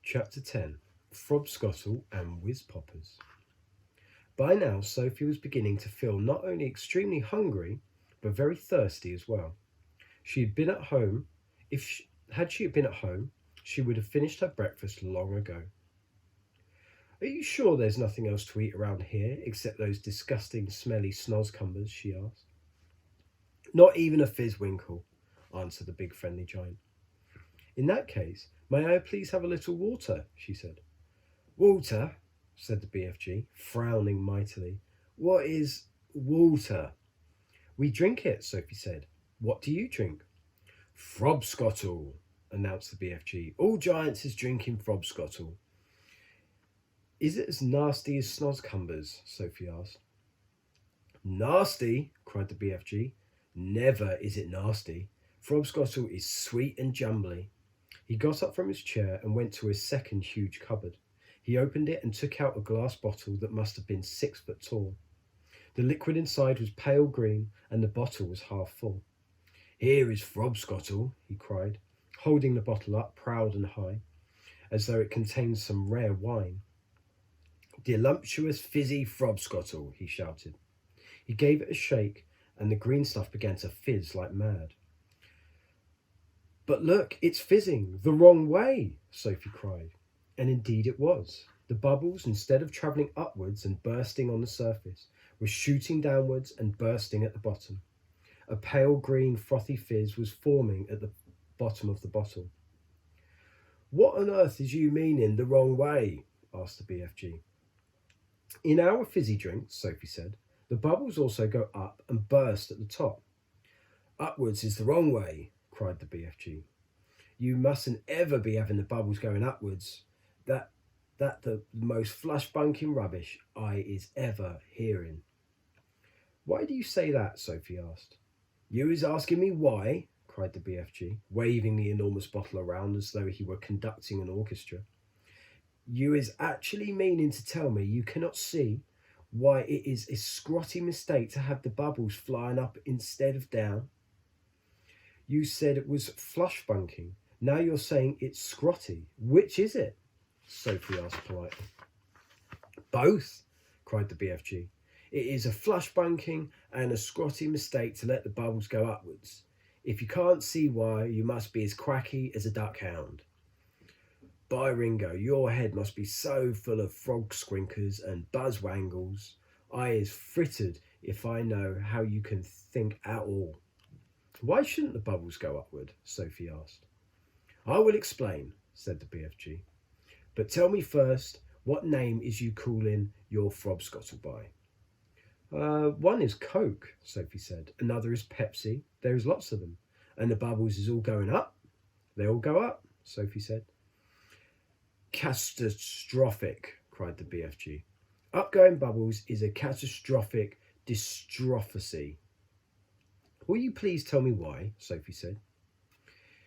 Chapter 10. Frobscottle and Whizpoppers. By now, Sophie was beginning to feel not only extremely hungry, but very thirsty as well. She had been at home. Had she been at home, she would have finished her breakfast long ago. Are you sure there's nothing else to eat around here except those disgusting, smelly snozcumbers? She asked. Not even a fizzwinkle, answered the big friendly giant. In that case, may I please have a little water? She said. Water? Said the BFG, frowning mightily. What is water? We drink it, Sophie said. What do you drink? Frobscottle, announced the BFG. All giants is drinking Frobscottle. Is it as nasty as snozcumbers? Sophie asked. Nasty? Cried the BFG. Never is it nasty. Frobscottle is sweet and jumbly. He got up from his chair and went to his second huge cupboard. He opened it and took out a glass bottle that must have been 6 foot tall. The liquid inside was pale green and the bottle was half full. Here is Frobscottle, he cried, holding the bottle up proud and high, as though it contained some rare wine. Delumptuous fizzy Frobscottle, he shouted. He gave it a shake and the green stuff began to fizz like mad. But look, it's fizzing the wrong way, Sophie cried. And indeed it was. The bubbles, instead of travelling upwards and bursting on the surface, were shooting downwards and bursting at the bottom. A pale green frothy fizz was forming at the bottom of the bottle. What on earth is you meaning the wrong way? Asked the BFG. In our fizzy drinks, Sophie said, the bubbles also go up and burst at the top. Upwards is the wrong way, cried the BFG. You mustn't ever be having the bubbles going upwards. That the most flush-bunking rubbish I is ever hearing. Why do you say that? Sophie asked. You is asking me why? Cried the BFG, waving the enormous bottle around as though he were conducting an orchestra. You is actually meaning to tell me you cannot see why it is a scrotty mistake to have the bubbles flying up instead of down? You said it was flush-bunking. Now you're saying it's scrotty. Which is it? Sophie asked politely. Both, cried the BFG. It is a flush-bunking and a scrotty mistake to let the bubbles go upwards. If you can't see why, you must be as quacky as a duck-hound. By Ringo, your head must be so full of frog-squinkers and buzz-wangles. I is frittered if I know how you can think at all. Why shouldn't the bubbles go upward? Sophie asked. I will explain, said the BFG. But tell me first, what name is you calling your Frobscottle by? One is Coke, Sophie said. Another is Pepsi. There is lots of them. And the bubbles is all going up. They all go up, Sophie said. Catastrophic, cried the BFG. Upgoing bubbles is a catastrophic dystrophy. Will you please tell me why? Sophie said.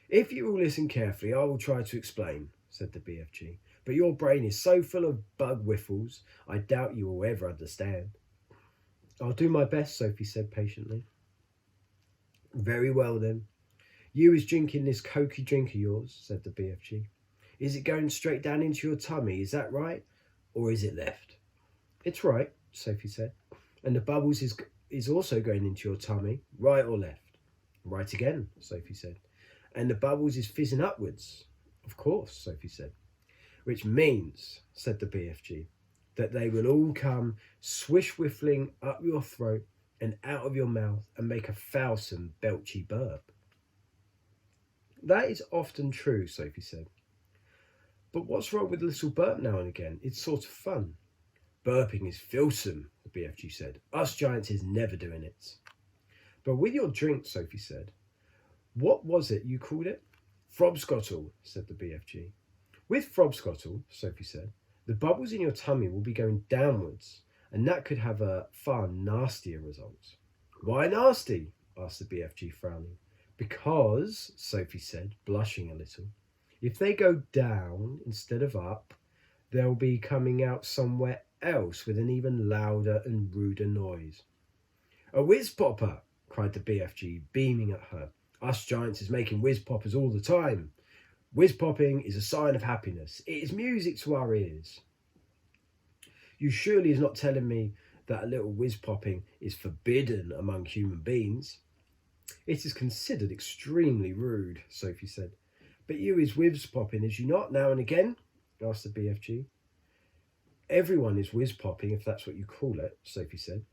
If you will listen carefully, I will try to explain, said the BFG. But your brain is so full of bug whiffles, I doubt you will ever understand. I'll do my best, Sophie said patiently. Very well then. You is drinking this cokey drink of yours, said the BFG. Is it going straight down into your tummy, is that right? Or is it left? It's right, Sophie said. And the bubbles is also going into your tummy, right or left? Right again, Sophie said. And the bubbles is fizzing upwards. Of course, Sophie said. Which means, said the BFG, that they will all come swish-whiffling up your throat and out of your mouth and make a foulsome, belchy burp. That is often true, Sophie said. But what's wrong with a little burp now and again? It's sort of fun. Burping is filsome, the BFG said. Us giants is never doing it. But with your drink, Sophie said, what was it you called it? Frobscottle, said the BFG. With Frobscottle, Sophie said, the bubbles in your tummy will be going downwards, and that could have a far nastier result. Why nasty? Asked the BFG, frowning. Because, Sophie said, blushing a little, if they go down instead of up, they'll be coming out somewhere else with an even louder and ruder noise. A whizpopper, cried the BFG, beaming at her. Us giants is making whizpoppers all the time. Whiz-popping is a sign of happiness. It is music to our ears. You surely is not telling me that a little whiz-popping is forbidden among human beings. It is considered extremely rude, Sophie said. But you is whiz-popping, is you not, now and again? Asked the BFG. Everyone is whiz-popping, if that's what you call it, Sophie said.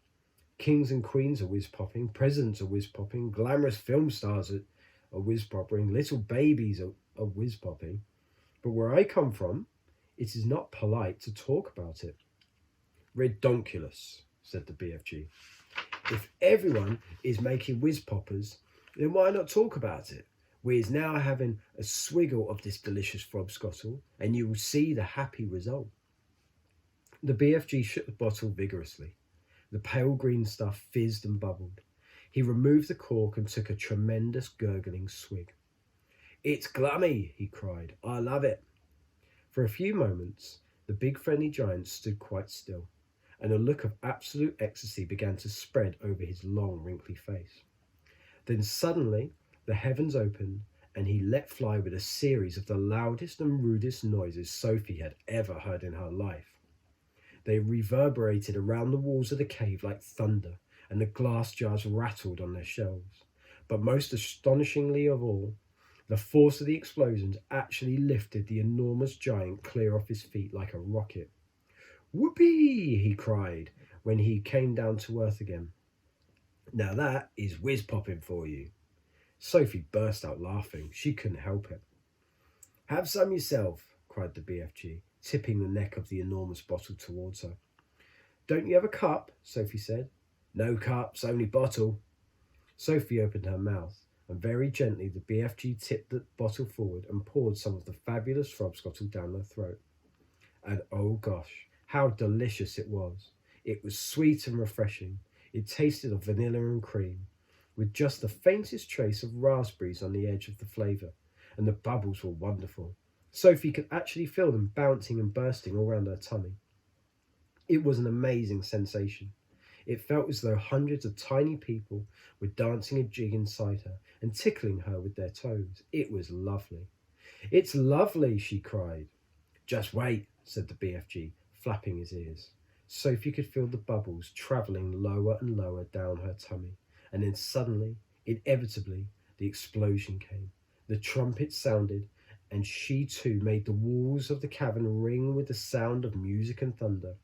Kings and queens are whiz-popping, presidents are whiz-popping, glamorous film stars are whiz-popping, little babies are whiz-popping. But where I come from, it is not polite to talk about it. Redonkulous, said the BFG. If everyone is making whiz-poppers, then why not talk about it? We is now having a swiggle of this delicious Frobscottle, and you will see the happy result. The BFG shook the bottle vigorously. The pale green stuff fizzed and bubbled. He removed the cork and took a tremendous gurgling swig. It's glummy, he cried. I love it. For a few moments, the big friendly giant stood quite still, and a look of absolute ecstasy began to spread over his long, wrinkly face. Then suddenly, the heavens opened, and he let fly with a series of the loudest and rudest noises Sophie had ever heard in her life. They reverberated around the walls of the cave like thunder, and the glass jars rattled on their shelves. But most astonishingly of all, the force of the explosions actually lifted the enormous giant clear off his feet like a rocket. Whoopee! He cried when he came down to earth again. Now that is whiz-popping for you. Sophie burst out laughing. She couldn't help it. Have some yourself, cried the BFG, tipping the neck of the enormous bottle towards her. Don't you have a cup? Sophie said. No cups, only bottle. Sophie opened her mouth, and very gently the BFG tipped the bottle forward and poured some of the fabulous Frobscottle down her throat. And oh gosh, how delicious it was. It was sweet and refreshing. It tasted of vanilla and cream, with just the faintest trace of raspberries on the edge of the flavour, and the bubbles were wonderful. Sophie could actually feel them bouncing and bursting all round her tummy. It was an amazing sensation. It felt as though hundreds of tiny people were dancing a jig inside her and tickling her with their toes. It was lovely. It's lovely, she cried. Just wait, said the BFG, flapping his ears. Sophie could feel the bubbles travelling lower and lower down her tummy, and then suddenly, inevitably, the explosion came. The trumpet sounded, and she too made the walls of the cavern ring with the sound of music and thunder.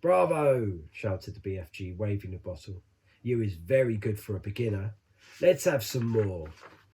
Bravo! Shouted the BFG, waving the bottle. You is very good for a beginner. Let's have some more.